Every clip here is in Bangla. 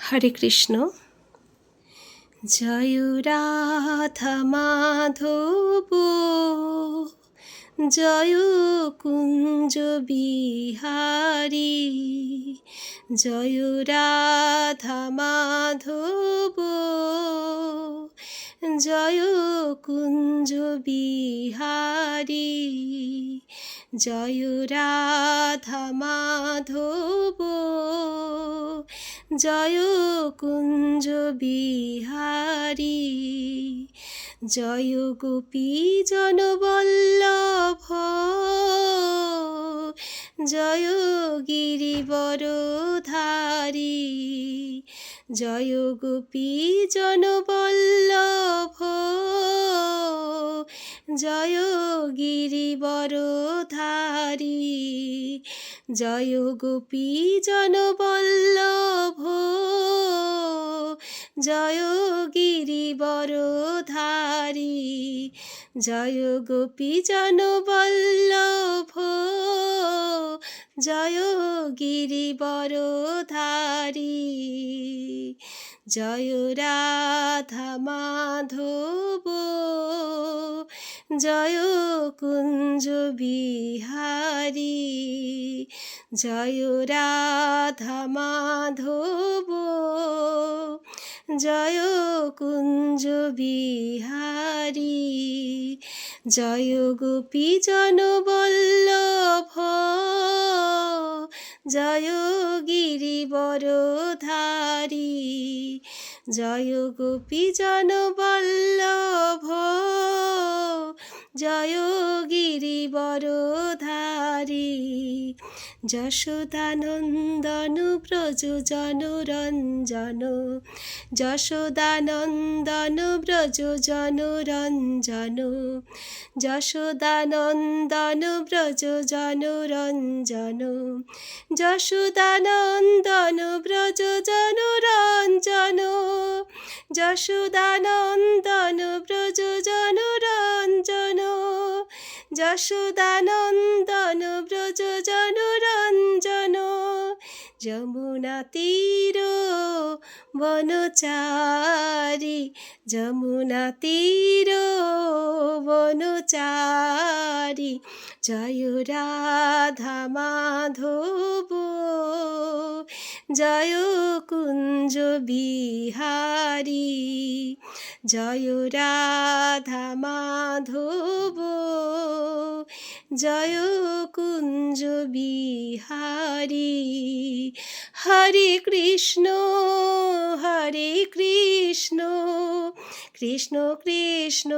হরে কৃষ্ণ। জয় রাধা মাধব, জয় কুঞ্জ বিহারী, জয় রাধা মাধব, জয় কুঞ্জ বিহারী, জয় রাধা মাধব, জয় কুঞ্জ বিহারী, জয় গোপী জনবল্লভ, জয় গিরিবরধারী, জয় গোপী জনবল্লভ, জয় গিরিবরধারী, জয় গোপী জনবল্লভ, জয় গিরিবরধারী, জয় গোপী জনবল্লভ, জয় গিরিবরধারী, জয় রাধা মাধব, জয় কুঞ্জ বিহারী, জয় রাধা মাধব, জয় কুঞ্জ বিহারী, জয় গোপী জনবল্লভ, জয় গিরিবরধারী, জয় গোপী জনবল্লভ, জয় গিরিবরধারী, যশোদানন্দন ব্রজ জনরঞ্জন, যশোদানন্দন ব্রজ জনরঞ্জন, যশোদানন্দন ব্রজ জনরঞ্জন, যশোদানন্দন ব্রজ জনরঞ্জন, যশোদানন্দন ব্রজ জনরঞ্জন, যশোদানন্দন ব্রজ জনরঞ্জন, যমুনা তীর বনচারী, যমুনা তীর বনচারী, জয় রাধা মাধব, জয় কুঞ্জ বিহারী, জয় রাধা মাধব, জয় কুঞ্জ বিহারী। হরে কৃষ্ণ কৃষ্ণ কৃষ্ণ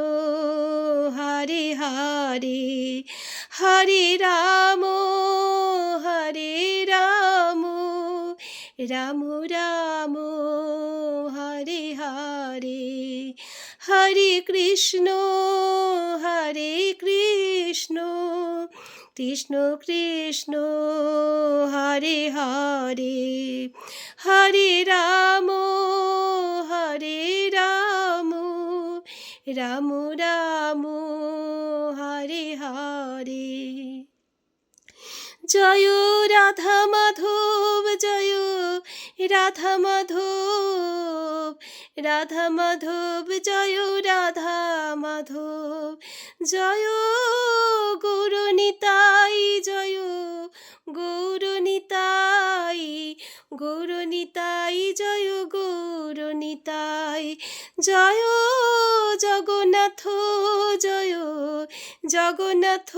হরে হরে, হরে রাম রাম রাম হরে হরে, হরে কৃষ্ণ কৃষ্ণ কৃষ্ণ হরে হরে, হরে রাম রাম রাম হরে হরে। জয় রাধা মাধব, জয় রাধা মাধব, রাধা মাধব জয় রাধা মাধব, জয় গৌরনিতাই, জয় গৌরনিতাই, গৌরনিতাই জয় গৌরনিতাই, জয় জগন্নাথ, জয় জগন্নাথ,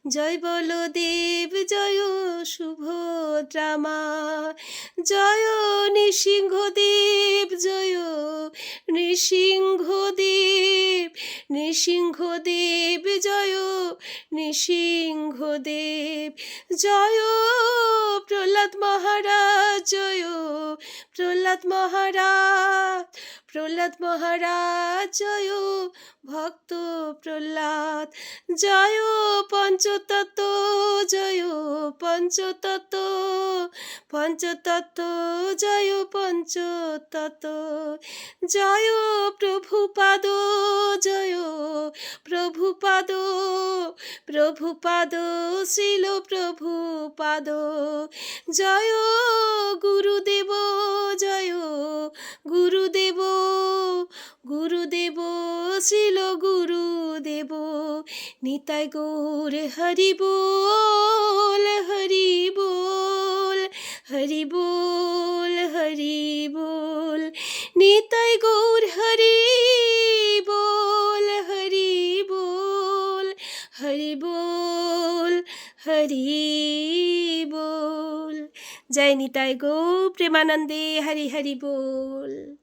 জয় বলদেব, জয় সুভদ্রা মা, জয় নৃসিংহদেব, জয় নৃসিংহদেব, নৃসিংহদেব জয় নৃসিংহদেব, জয় প্রহ্লাদ মহারাজ, জয় প্রহ্লাদ মহারাজ, প্রহ্লাদ মহারাজ জয় ভক্ত প্রহ্লাদ, জয় পঞ্চতত্ত্ব, জয় পঞ্চতত্ত্ব, পঞ্চতত্ত্ব জয় পঞ্চতত্ত্ব, জয় প্রভুপাদ, জয় প্রভুপাদ, প্রভুপাদ শ্রীল প্রভুপাদ, জয় গুরুদেব, নিতাই গৌর হরি বল, হরি বল, হরি বল, হরি বল। নিতাই গৌর হরি বল, হরি বল, হরি বল, হরি বল। জয় নিতাই গৌর প্রেমানন্দে, হরি হরি বল।